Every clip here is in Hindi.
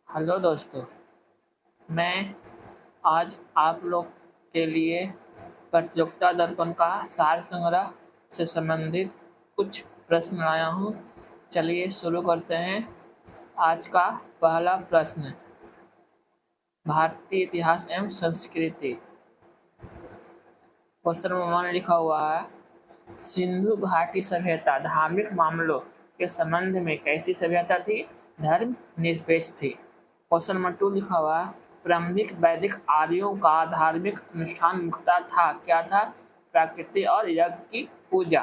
हेलो दोस्तों, मैं आज आप लोग के लिए प्रतियोगिता दर्पण का सार संग्रह से संबंधित कुछ प्रश्न लाया हूँ। चलिए शुरू करते हैं। आज का पहला प्रश्न, भारतीय इतिहास एवं संस्कृति। क्वेश्चन नंबर 1 लिखा हुआ है, सिंधु घाटी सभ्यता धार्मिक मामलों के संबंध में कैसी सभ्यता थी? धर्म निरपेक्ष थी। क्वेश्चन नंबर 2 लिखा हुआ है, प्रारंभिक वैदिक आर्यों का धार्मिक अनुष्ठान मुख्यतः था, क्या था? प्रकृति और यज्ञ की पूजा।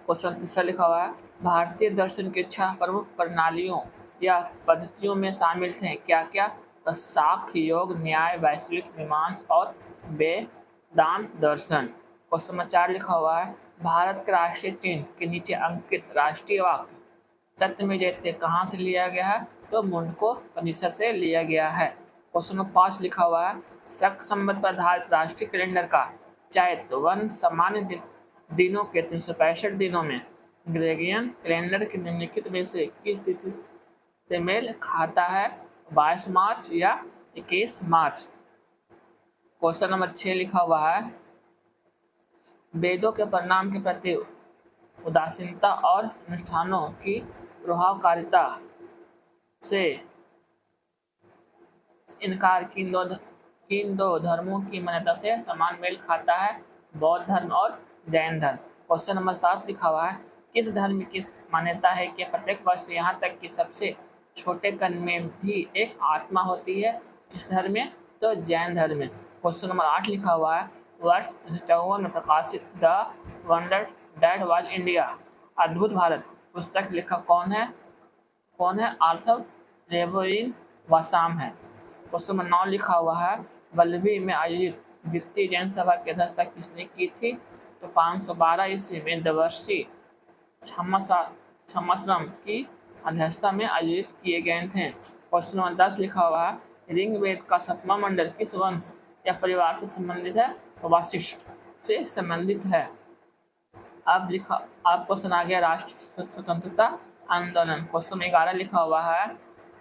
क्वेश्चन तीसरा लिखा हुआ है, भारतीय दर्शन के 6 प्रमुख प्रणालियों या पद्धतियों में शामिल थे, क्या क्या? तो सांख्य, योग, न्याय, वैश्विक मीमांसा और वेदांत दर्शन। क्वेश्चन नंबर 4 लिखा हुआ है, भारत के राष्ट्रीय चिन्ह के नीचे अंकित राष्ट्रीय वाक्य सत्यमेव जयते कहाँ से लिया गया है? तो मुंडको उपनिषद से लिया गया है। क्वेश्चन नंबर 5 लिखा हुआ है, शक संवत पर आधारित राष्ट्रीय कैलेंडर का चैत्र वन सामान्य दिनों के 365 दिनों में ग्रेगोरियन कैलेंडर के निम्नलिखित में से किस तिथि से मेल खाता है? 22 मार्च या 21 मार्च। क्वेश्चन नंबर 6 लिखा हुआ है, वेदों के परिणाम के प्रति उदासीनता और अनुष्ठानों की प्रभावकारिता से इनकार किन दो धर्मों की मान्यता से समान मेल खाता है? बौद्ध धर्म और जैन धर्म। क्वेश्चन नंबर 7 लिखा हुआ है, किस धर्म की मान्यता है कि प्रत्येक वर्ष यहाँ तक कि सबसे छोटे कण में भी एक आत्मा होती है? किस धर्म में? तो जैन धर्म में। क्वेश्चन नंबर 8 लिखा हुआ है, वर्ष 1954 में प्रकाशित the wonder that was India अद्भुत भारत पुस्तक लेखक कौन है? आर्थर रेवरिन वासाम है। क्वेश्चन नंबर 9 लिखा हुआ है, वल्लभी में आयोजित द्वितीय जैन सभा की अध्यक्षता किसने की थी? तो 512 ईस्वी में देवर्षि छम्माश्रम की अध्यक्षता में आयोजित किए गए थे। क्वेश्चन नंबर 10 लिखा हुआ है, ऋग्वेद का 7वां मंडल किस वंश या परिवार से संबंधित है? तो वशिष्ठ से संबंधित है। अब क्वेश्चन आ गया राष्ट्रीय स्वतंत्रता आंदोलन। क्वेश्चन 11 लिखा हुआ है,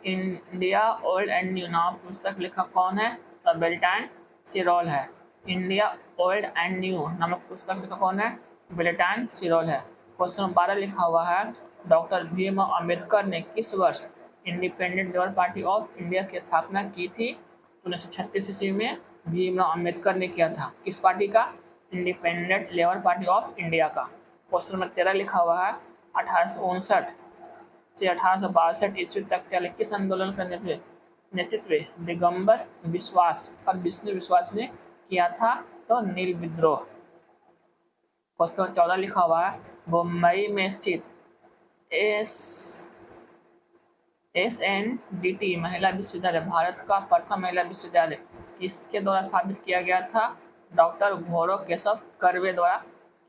इंडिया ओल्ड एंड न्यू नाम पुस्तक लेखक कौन है? तो बेल्टन सिरोल है। इंडिया ओल्ड एंड न्यू नामक पुस्तक लेखक कौन है? बेल्टन सिरोल है। क्वेश्चन 12 लिखा हुआ है, डॉक्टर भीमराव अम्बेडकर ने किस वर्ष independent labour party of India की स्थापना की थी? 1936 ईस्वी में भीमराव अम्बेडकर ने किया था। किस पार्टी का? Independent labour party of India का। क्वेश्चन नंबर 13 लिखा हुआ है, 1859 से 1862 ईस्वी तक चले किस आंदोलन का नेतृत्व दिगंबर विश्वास और विष्णु विश्वास ने किया था? तो नील विद्रोह। क्वेश्चन नंबर 14 लिखा हुआ है, मुंबई में स्थित SNDT महिला विश्वविद्यालय भारत का प्रथम महिला विश्वविद्यालय किसके द्वारा स्थापित किया गया था? डॉक्टर घोरो केशव कर्वे द्वारा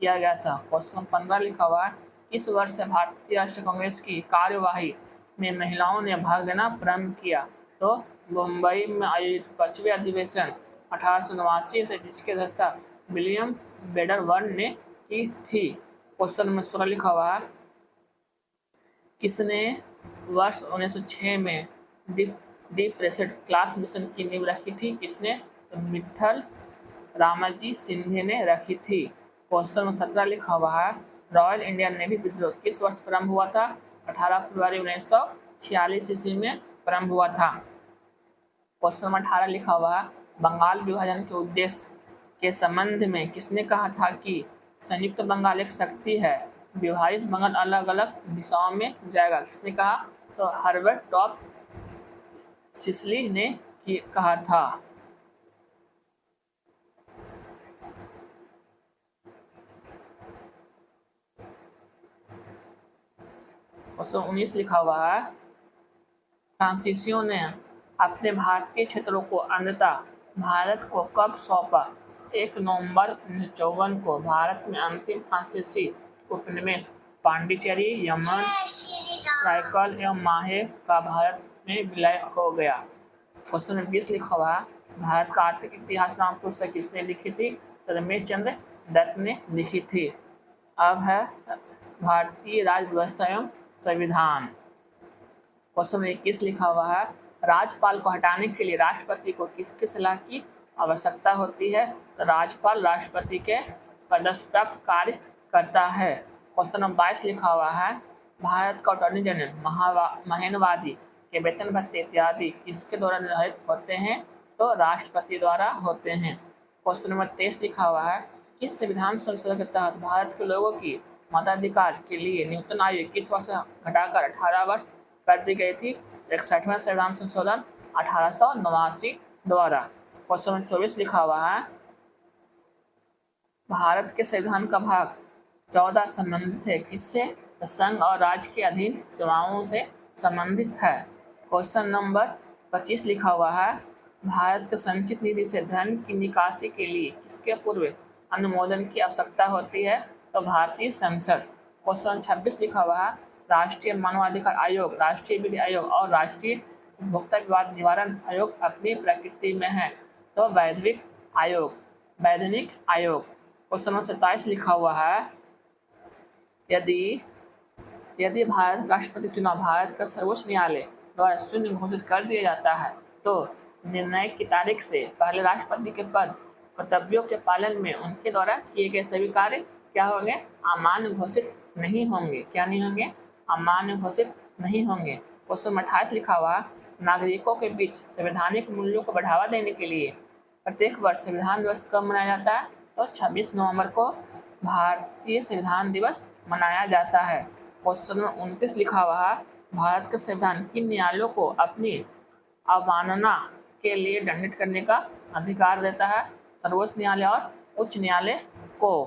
किया गया था। क्वेश्चन 15 लिखा हुआ है, इस वर्ष से भारतीय राष्ट्रीय कांग्रेस की कार्यवाही में महिलाओं ने भाग लेना प्रारंभ किया? तो मुंबई में आयोजित 5वें अधिवेशन 1889 से, जिसकी अध्यक्षता विलियम बेडरवर्न ने की थी। क्वेश्चन नंबर 16 लिखा हुआ है, किसने वर्ष 1906 में डीप प्रेशर क्लास मिशन की नींव रखी थी? किसने? तो मित्तल रामाजी सिंधे ने रखी थी। क्वेश्चन नंबर 17 लिखा हुआ है, रॉयल इंडियन नेवी विद्रोह किस वर्ष प्रारंभ हुआ था? 18 फरवरी 1946 ईस्वी में प्रारंभ हुआ था। क्वेश्चन नंबर 18 लिखा हुआ है, बंगाल विभाजन के उद्देश्य के संबंध में किसने कहा था कि संयुक्त बंगाल एक शक्ति है, विभाजित बंगाल अलग अलग दिशाओं में जाएगा? किसने कहा? तो हर्बर्ट टॉप सिसली ने कहा था। क्वेश्चन 19 लिखा हुआ है, फ्रांसीसियों ने अपने भारतीय क्षेत्रों को अंततः भारत को कब सौंपा? 1 नवंबर 1954 को भारत में अंतिम फ्रांसीसी उपनिवेश पांडिचेरी, यमन, ट्राइकल एवं माहे का भारत में विलय हो गया। क्वेश्चन 20 लिखा हुआ है, भारत का आर्थिक इतिहास नाम पुस्तक किसने लिखी थी? तो रमेश चंद्र दत्त ने लिखी थी। अब है भारतीय राज्य व्यवस्था एवं संविधान। क्वेश्चन 21 लिखा हुआ है, राज्यपाल को हटाने के लिए राष्ट्रपति को किसकी सलाह की आवश्यकता होती है? तो राज्यपाल राष्ट्रपति के पदस्थ कार्य करता है। क्वेश्चन नंबर 22 लिखा हुआ है, भारत का अटॉर्नी जनरल महेनवादी के वेतन भत्ते इत्यादि किसके द्वारा निर्धारित होते हैं? तो राष्ट्रपति द्वारा होते हैं। क्वेश्चन नंबर 23 लिखा हुआ है, किस संविधान संशोधन के तहत भारत के लोगों की मताधिकार के लिए न्यूनतम आयु 21 वर्ष घटाकर 18 वर्ष कर दी गई थी? 61वां संविधान संशोधन 1889 द्वारा। क्वेश्चन नंबर 24 लिखा हुआ है, भारत के संविधान का भाग 14 संबंधित है किससे? संघ और राज्य के अधीन सेवाओं से संबंधित है। क्वेश्चन नंबर 25 लिखा हुआ है, भारत के संचित निधि से धन की निकासी के लिए किसके पूर्व अनुमोदन की आवश्यकता होती है? तो भारतीय संसद। क्वेश्चन 26 लिखा हुआ है, राष्ट्रीय मानवाधिकार आयोग, राष्ट्रीय विधि आयोग और राष्ट्रीय उपभोक्ता विवाद निवारण आयोग अपनी प्रकृति में है? तो वैधानिक आयोग। क्वेश्चन नंबर 27 लिखा हुआ है, यदि भारत राष्ट्रपति चुनाव भारत का सर्वोच्च न्यायालय द्वारा शून्य घोषित कर दिया जाता है तो निर्णय की तारीख से पहले राष्ट्रपति के पद कर्तव्यों के पालन में उनके द्वारा किए गए सभी कार्य क्या होंगे? अमान्य घोषित नहीं होंगे। क्या नहीं होंगे? अमान्य घोषित नहीं होंगे। क्वेश्चन 28 लिखा हुआ, नागरिकों के बीच संवैधानिक मूल्यों को बढ़ावा देने के लिए प्रत्येक वर्ष संविधान दिवस कब मनाया जाता है? तो 26 नवंबर को भारतीय संविधान दिवस मनाया जाता है। क्वेश्चन 29 लिखा हुआ है, भारत का संविधान किन न्यायालयों को अपनी अवमानना के लिए दंडित करने का अधिकार देता है? सर्वोच्च न्यायालय और उच्च न्यायालय को।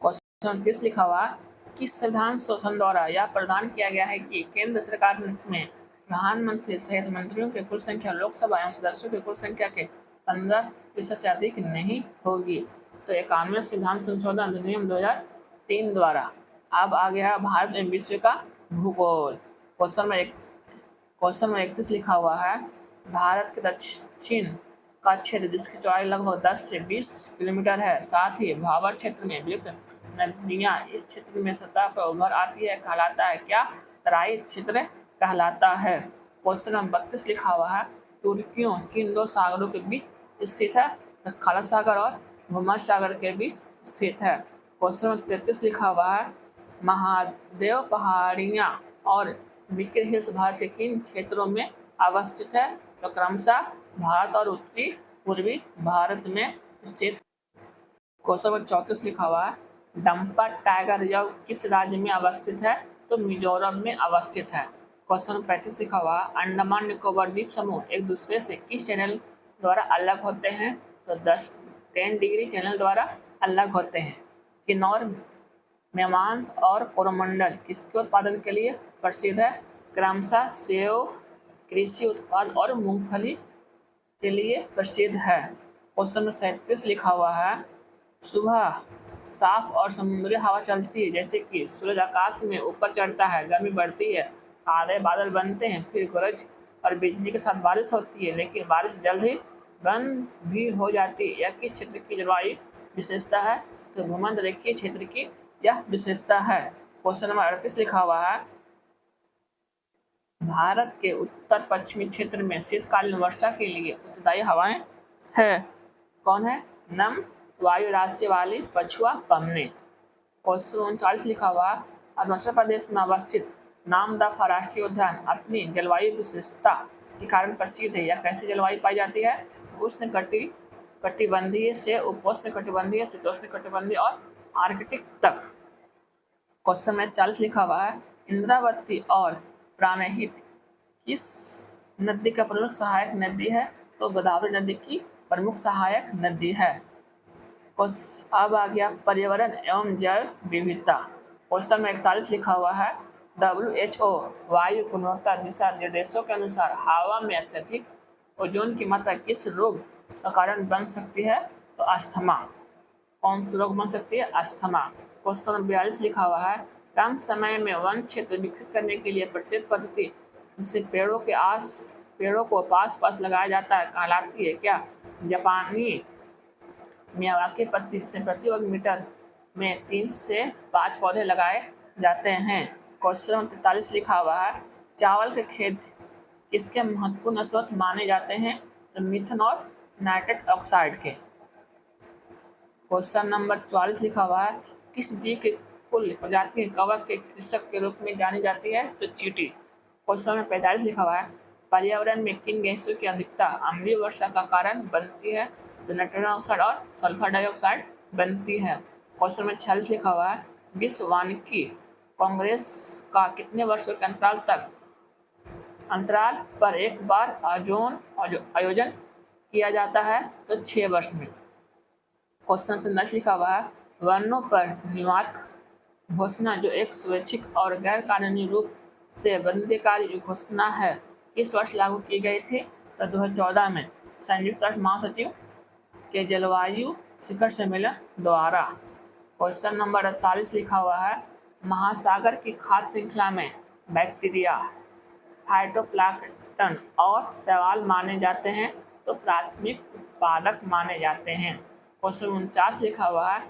क्वेश्चन 30 लिखा हुआ, किस संविधान संशोधन द्वारा यह प्रावधान किया गया है कि केंद्र सरकार में प्रधानमंत्री सहित मंत्रियों की कुल संख्या लोकसभा एवं सदस्यों की कुल संख्या के 15% से अधिक नहीं होगी? तो 91 संविधान संशोधन अधिनियम 2003 द्वारा। अब आ गया भारत एवं विश्व का भूगोल। क्वेश्चन में 31 लिखा हुआ है, भारत के दक्षिण का क्षेत्र जिसकी चौड़ाई लगभग 10 से 20 किलोमीटर है, साथ ही भाबर क्षेत्र में विलुप्त नदियाँ इस क्षेत्र में सतह पर उभर आती है, कहलाता है क्या? तराई क्षेत्र कहलाता है। क्वेश्चन नंबर 32 लिखा हुआ है, तुर्कियों किन दो सागरों के बीच स्थित है? तो काला सागर और भूमध्य सागर के बीच स्थित है। क्वेश्चन नंबर 33 लिखा हुआ है, महादेव पहाड़ियाँ और बिकर हिल्स भारत के किन क्षेत्रों में अवस्थित है? तो क्रमशः भारत और उत्तरी पूर्वी भारत में स्थित। क्वेश्चन नंबर 34 लिखा हुआ है, डंपर टाइगर रिजर्व किस राज्य में अवस्थित है? तो मिजोरम में अवस्थित है। क्वेश्चन नंबर 35 लिखा हुआ, अंडमान निकोबार द्वीप समूह एक दूसरे से किस चैनल द्वारा अलग होते हैं? तो 10 डिग्री चैनल द्वारा अलग होते हैं। किन्नौर, मेवांत और कोरोमंडल किसके उत्पादन के लिए प्रसिद्ध है? क्रमशः सेब, कृषि उत्पाद और मूंगफली के लिए प्रसिद्ध है। क्वेश्चन नंबर 37 लिखा हुआ है, सुबह साफ और समुद्री हवा चलती है, जैसे कि सूरज आकाश में ऊपर चढ़ता है, गर्मी बढ़ती है, आधे बादल बनते हैं, फिर गरज और बिजली के साथ बारिश होती है, लेकिन बारिश जल्द ही बंद भी हो जाती है। यह किस क्षेत्र की जलवायु विशेषता है? तो भूमध्य रेखीय क्षेत्र की यह विशेषता है। क्वेश्चन नंबर 38 लिखा हुआ है, भारत के उत्तर पश्चिमी क्षेत्र में शीतकालीन वर्षा के लिए उत्तरदायी हवाएं है। कौन है? नम वायु राशि वाली पछुआ पवने। क्वेश्चन 39 लिखा हुआ, अरुणाचल प्रदेश में अवस्थित नामदफा राष्ट्रीय उद्यान अपनी जलवायु विशेषता के कारण प्रसिद्ध है। यह कैसी जलवायु पाई जाती है? उष्ण कटिबंधीय से उपोष्ण कटिबंधीय, शीतोष्ण कटिबंधीय और आर्कटिक तक। क्वेश्चन में 40 लिखा हुआ है, इंद्रावती और प्राणहित किस नदी का प्रमुख सहायक नदी है? तो गोदावरी नदी की प्रमुख सहायक नदी है। अब आ गया पर्यावरण एवं जैव विविधता। क्वेश्चन में 41 लिखा हुआ है, WHO वायु गुणवत्ता दिशा निर्देशों के अनुसार हवा में अत्यधिक ओजोन की मात्रा किस रोग का कारण बन सकती है? तो अस्थमा। कौन सा रोग बन सकती है? अस्थमा। क्वेश्चन नंबर 42 लिखा हुआ है, कम समय में वन क्षेत्र विकसित करने के लिए प्रसिद्ध पद्धति जिससे पेड़ों को पास लगाया जाता है कहलाती है क्या? जापानी मियावाकी पद्धति से प्रति वर्ग मीटर में 3 से 5 पौधे लगाए जाते हैं। क्वेश्चन नंबर 43 लिखा हुआ है, चावल के खेत किसके महत्वपूर्ण स्रोत माने जाते हैं? तो मिथेन और नाइट्रस ऑक्साइड के। क्वेश्चन नंबर 44 लिखा हुआ है, किस जीव की कुल प्रजाति कवक के कृषक के रूप में जानी जाती है? तो चींटी। क्वेश्चन नंबर 45 लिखा हुआ है, पर्यावरण में किन गैसों की अधिकता अम्लीय वर्षा का कारण बनती है? तो नाइट्रोजन ऑक्साइड और सल्फर डाइऑक्साइड बनती है। क्वेश्चन नंबर 46 लिखा हुआ है, विश्व वानिकी कांग्रेस का कितने वर्षों के अंतराल पर एक बार आयोजन किया जाता है? तो 6 वर्ष में। क्वेश्चन से नेक्स्ट लिखा हुआ है, वर्णों पर निवारक घोषणा जो एक स्वैच्छिक और गैर कानूनी रूप से बंदीकारी घोषणा है, किस वर्ष लागू की गई थी? तो 2014 में संयुक्त राष्ट्र महासचिव के जलवायु शिखर सम्मेलन द्वारा। क्वेश्चन नंबर 48 लिखा हुआ है, महासागर की खाद्य श्रृंखला में बैक्टीरिया, फाइटोप्लैंक्टन और शैवाल माने जाते हैं, तो प्राथमिक उत्पादक माने जाते हैं। क्वेश्चन 49 लिखा हुआ है,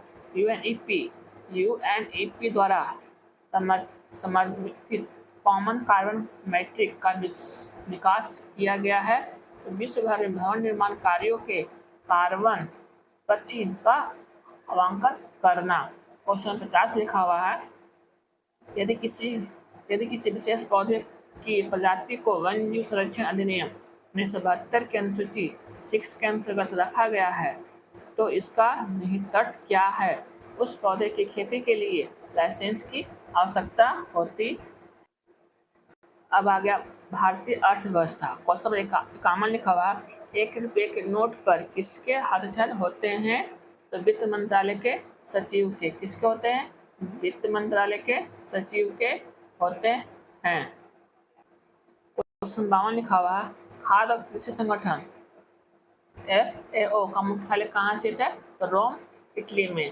यूएनईपी द्वारा समर्थित कॉमन कार्बन मैट्रिक का विकास किया गया है, तो विश्व भर में भवन निर्माण कार्यों के कार्बन पदचिह्न का अवलोकन करना। क्वेश्चन 50 लिखा हुआ है, यदि किसी विशेष पौधे की प्रजाति को वन्यजीव संरक्षण अधिनियम 1972 की अनुसूची 6 के अंतर्गत रखा गया है, तो इसका निहितार्थ क्या है? उस पौधे की खेती के लिए लाइसेंस की आवश्यकता होती। अब आ गया भारतीय अर्थव्यवस्था। क्वेश्चन 51 लिखा हुआ, 1 रुपये के नोट पर किसके हस्ताक्षर होते हैं? तो वित्त मंत्रालय के सचिव के। किसके होते हैं? वित्त मंत्रालय के सचिव के होते हैं। क्वेश्चन 52 लिखा हुआ, खाद्य और कृषि संगठन FAO का मुख्यालय कहाँ स्थित है? तो रोम, इटली में।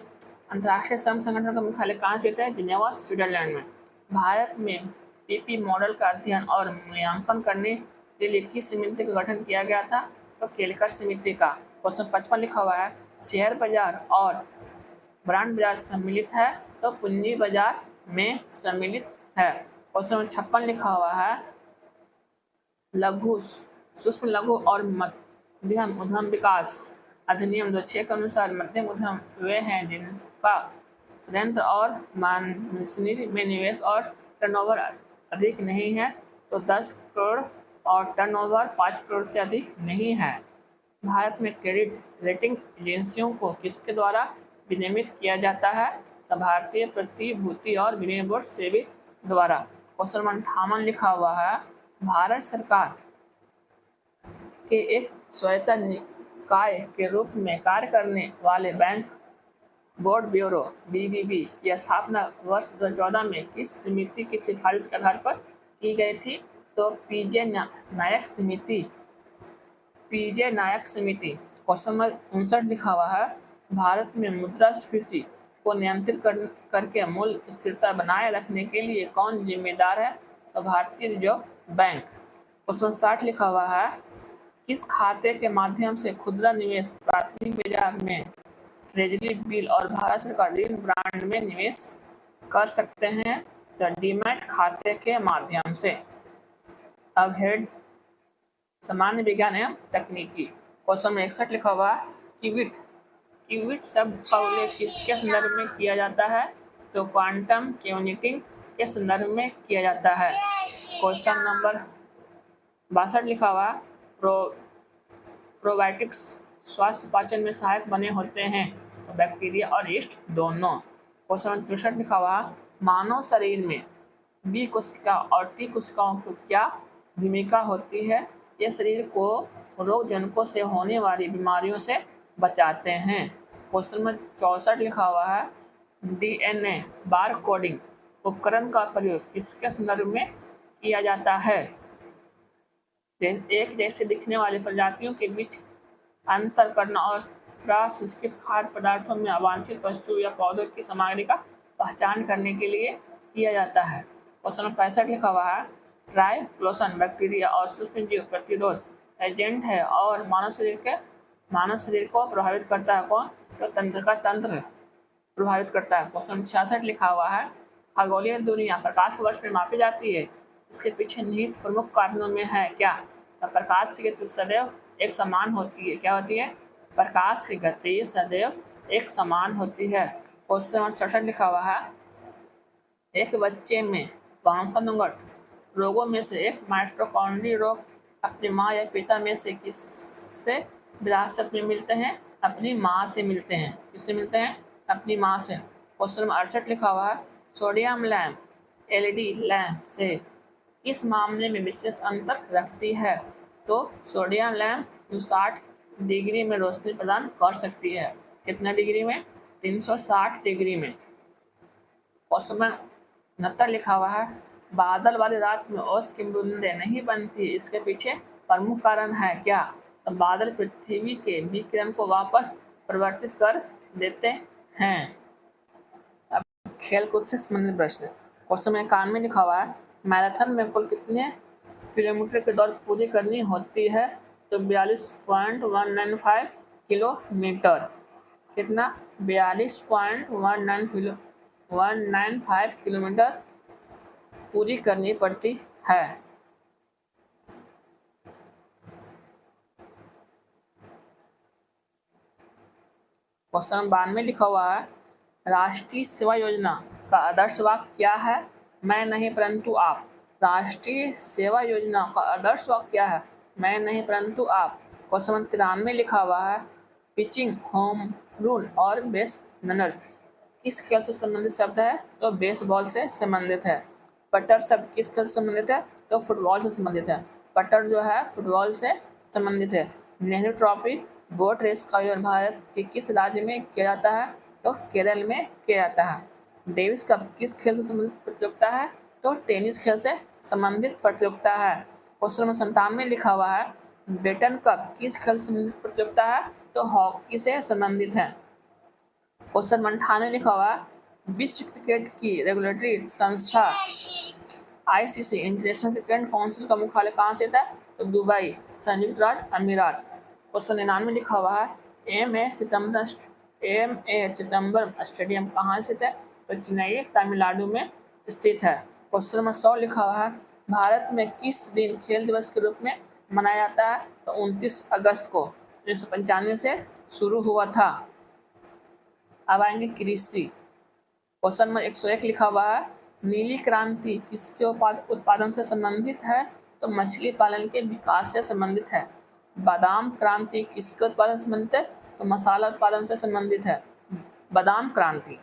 अंतर्राष्ट्रीय श्रम संगठन का मुख्यालय कहाँ स्थित है? जिनेवा, स्विट्जरलैंड में। भारत में पीपी मॉडल का अध्ययन और मूल्यांकन करने के लिए किस समिति का गठन किया गया था? तो केलकर समिति का। क्वेश्चन 55 लिखा हुआ है, शेयर बाजार और बॉन्ड बाजार सम्मिलित है, तो पूंजी बाजार में सम्मिलित है। क्वेश्चन 56 लिखा हुआ है, सूक्ष्म लघु और मध्यम उद्यम विकास अधिनियम 2006 के अनुसार मध्यम उद्यम वे हैं जिनका संयंत्र और मशीनरी में निवेश और टर्नओवर अधिक नहीं है, तो 10 करोड़ और टर्नओवर 5 करोड़ से अधिक नहीं है। भारत में क्रेडिट रेटिंग एजेंसियों को किसके द्वारा विनियमित किया जाता है? तो भारतीय प्रतिभूति और विनिमय बोर्ड सेबी द्वारा। क्वेश्चन 58 लिखा हुआ है, भारत सरकार के एक स्वायत्त निकाय के रूप में कार्य करने वाले बैंक बोर्ड ब्यूरो BBB की स्थापना वर्ष 2014 में किस समिति की सिफारिश के आधार पर की गई थी? तो पीजे नायक समिति। क्वेश्चन नंबर 59 लिखा हुआ है, भारत में मुद्रास्फीति को नियंत्रित करके मूल्य स्थिरता बनाए रखने के लिए कौन जिम्मेदार है? तो भारतीय रिजर्व बैंक। क्वेश्चन 60 लिखा हुआ है, किस खाते के माध्यम से खुदरा निवेश प्राथमिक बाजार में ट्रेजरी बिल और भारत सरकार ऋण बॉन्ड में निवेश कर सकते हैं? तो डीमैट खाते के माध्यम से। अब हेड सामान्य विज्ञान एवं तकनीकी। क्वेश्चन 61 लिखा हुआ, क्यूबिट शब्द का उल्लेख किसके संदर्भ में किया जाता है? तो क्वांटम कंप्यूटिंग के संदर्भ में किया जाता है। क्वेश्चन नंबर 62 लिखा हुआ, प्रोबायोटिक्स स्वास्थ्य पाचन में सहायक बने होते हैं, तो बैक्टीरिया और यीस्ट दोनों। क्वेश्चन नंबर 63 लिखा हुआ, मानव शरीर में बी कोशिका और टी कोशिकाओं की क्या भूमिका होती है? ये शरीर को रोगजनकों से होने वाली बीमारियों से बचाते हैं। क्वेश्चन नंबर 64 लिखा हुआ है, DNA बार कोडिंग उपकरण का प्रयोग किसके संदर्भ में किया जाता है? एक जैसे दिखने वाले प्रजातियों के बीच अंतर करना और प्रसंस्कृत खाद्य पदार्थों में अवांछित वस्तु या पौधों की सामग्री का पहचान करने के लिए किया जाता है। क्वेश्चन नंबर 65 लिखा हुआ है, ट्राइक्लोसन बैक्टीरिया और सूक्ष्म जीव प्रतिरोध एजेंट है और मानव शरीर को प्रभावित करता है कौन? तो तंत्र प्रभावित करता है। क्वेश्चन 66 लिखा हुआ है, खगोलीय दुनिया प्रकाश वर्ष में मापी जाती है, इसके पीछे निहित प्रमुख कारणों में है क्या? तो प्रकाश की गति सदैव एक समान होती है। क्या होती है? प्रकाश की गति सदैव एक समान होती है। क्वेश्चन नंबर 67 लिखा हुआ है, एक बच्चे में वंशानुगत रोगों में से एक माइटोकॉन्ड्रियल रोग अपनी माँ या पिता में से किससे विरासत में मिलते हैं? अपनी माँ से मिलते हैं। किससे मिलते हैं? अपनी माँ से। क्वेश्चन नंबर 68 लिखा हुआ है, सोडियम लैंप एलईडी लैंप से किस मामले में विशेष अंतर रखती है? तो सोडियम लैंप 60 डिग्री में रोशनी प्रदान कर सकती है। कितना डिग्री में? 360 डिग्री में। क्वेश्चन नंबर 69 लिखा हुआ है, बादल वाली रात में ओस की बूंदें नहीं बनती, इसके पीछे प्रमुख कारण है क्या? तो बादल पृथ्वी के विकिरण को वापस परिवर्तित कर देते हैं। अब खेलकूद से संबंधित प्रश्न। क्वेश्चन में 91 लिखा हुआ है, मैराथन में कुल कितने किलोमीटर की दौड़ पूरी करनी होती है? तो 42.195 किलोमीटर। कितना? 42.195 किलोमीटर पूरी करनी पड़ती है। क्वेश्चन 92 लिखा हुआ है, राष्ट्रीय सेवा योजना का आदर्श वाक्य क्या है? मैं नहीं परंतु आप। राष्ट्रीय सेवा योजना का आदर्श वाक्य क्या है? मैं नहीं परंतु आप। क्वेश्चन 93 लिखा हुआ है, पिचिंग, होम रूल और बेस रनर किस खेल से संबंधित शब्द है? तो बेसबॉल से संबंधित है। पटर शब्द किस खेल से संबंधित है? तो फुटबॉल से संबंधित है। पटर जो है फुटबॉल से संबंधित है। नेहरू ट्रॉफी बोट रेस का आयोजन भारत के किस राज्य में किया जाता है? तो केरल में किया जाता है। डेविस कप किस खेल से संबंधित प्रतियोगिता है? तो टेनिस खेल से संबंधित प्रतियोगिता है। क्वेश्चन नंबर 97 लिखा हुआ है, बेटन कप किस खेल से संबंधित प्रतियोगिता है? तो हॉकी से संबंधित है। क्वेश्चन 98 लिखा हुआ है, विश्व क्रिकेट की रेगुलेटरी संस्था आईसीसी इंटरनेशनल क्रिकेट काउंसिल का मुख्यालय कहाँ स्थित है? तो दुबई, संयुक्त राज्य अमीरात। क्वेश्चन 99 लिखा हुआ है, एम ए चिदम्बरम स्टेडियम कहाँ स्थित है? तो चेन्नई, तमिलनाडु में स्थित है। क्वेश्चन नंबर 100 लिखा हुआ है, भारत में किस दिन खेल दिवस के रूप में मनाया जाता है? तो 29 अगस्त को 1995 से शुरू हुआ था। अब आएंगे कृषि। क्वेश्चन नंबर 101 लिखा हुआ है, नीली क्रांति किसके उत्पादन से संबंधित है? तो मछली पालन के विकास से संबंधित है। बादाम क्रांति किसके उत्पादन से संबंधित है? तो मसाला उत्पादन से संबंधित है। बादाम क्रांति।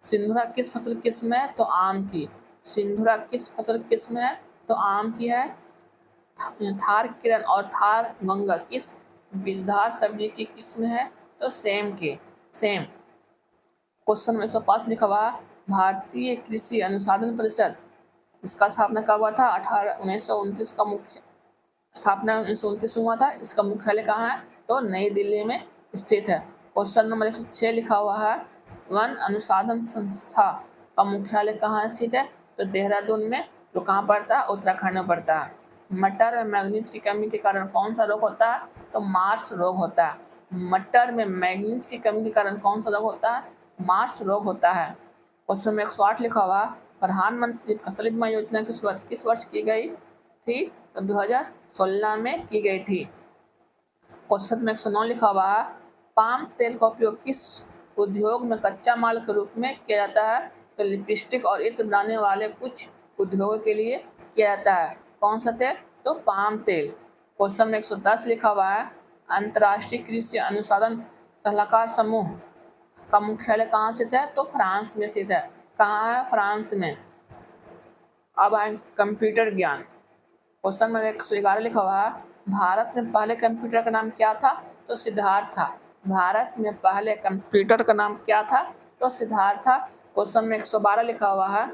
सिंधुरा किस फसल किस्म है? तो आम की। सिंधुरा किस फसल किस्म है? तो आम की है। थार किरण और थार गंगा किस बीजधार सब्जी की किस्म है? तो सेम की। सेम। क्वेश्चन नंबर 105 लिखा हुआ, भारतीय कृषि अनुसंधान परिषद इसका स्थापना कब हुआ था? 1929 का मुख्य स्थापना 1929 हुआ था। इसका मुख्यालय कहाँ है? तो नई दिल्ली में स्थित है। क्वेश्चन नंबर 106 लिखा हुआ है, वन अनुसंधान संस्था का मुख्यालय कहाँ स्थित है? तो देहरादून में। जो कहाँ पड़ता है? उत्तराखंड में पड़ता है। मटर में मैग्नीज की कमी के कारण कौन सा रोग होता है? तो मार्स रोग होता है। मटर में मैग्नीज की कमी के कारण कौन सा रोग होता है? मार्स रोग होता है। क्वेश्चन में 108 लिखा हुआ, प्रधानमंत्री फसल बीमा योजना की शुरुआत किस वर्ष की गई थी? तो 2016 में की गई थी। क्वेश्चन में 109 लिखा हुआ, पाम तेल का उपयोग किस उद्योग में कच्चा माल के रूप में किया जाता है? तो लिपस्टिक और इत्र बनाने वाले कुछ उद्योगों के लिए किया जाता है। कौन सा तेल? तो पाम तेल। क्वेश्चन में 110 लिखा हुआ है, अंतर्राष्ट्रीय कृषि अनुसंधान सलाहकार समूह का मुख्यालय कहाँ स्थित है? तो फ्रांस में स्थित है। कहाँ है? फ्रांस में। अब आए कंप्यूटर ज्ञान। क्वेश्चन नंबर 111 लिखा हुआ है, भारत में पहले कंप्यूटर का नाम क्या था? तो सिद्धार्थ था। भारत में पहले कंप्यूटर का नाम क्या था? तो सिद्धार्थ था। क्वेश्चन में 112 लिखा हुआ है,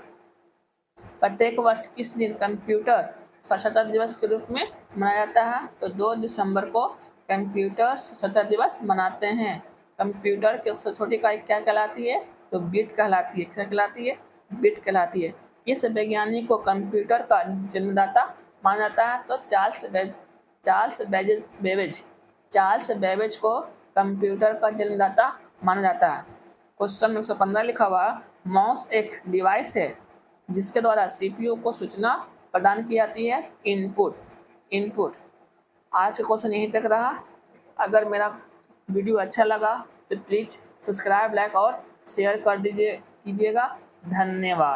प्रत्येक वर्ष किस दिन कंप्यूटर साक्षरता दिवस के रूप में मनाया जाता है? तो 2 दिसंबर को कंप्यूटर साक्षरता दिवस मनाते हैं। कंप्यूटर की सबसे छोटी इकाई क्या कहलाती है? तो बिट कहलाती है। क्या कहलाती है? बिट कहलाती है। किस वैज्ञानिक को कंप्यूटर का जन्मदाता माना जाता है? तो चार्ल्स बेबेज को कंप्यूटर का जन्मदाता माना जाता है। क्वेश्चन नंबर 15 लिखा हुआ, माउस एक डिवाइस है जिसके द्वारा सीपीयू को सूचना प्रदान की जाती है? इनपुट। आज का क्वेश्चन यहीं तक रहा। अगर मेरा वीडियो अच्छा लगा तो प्लीज़ सब्सक्राइब, लाइक और शेयर कीजिएगा। धन्यवाद।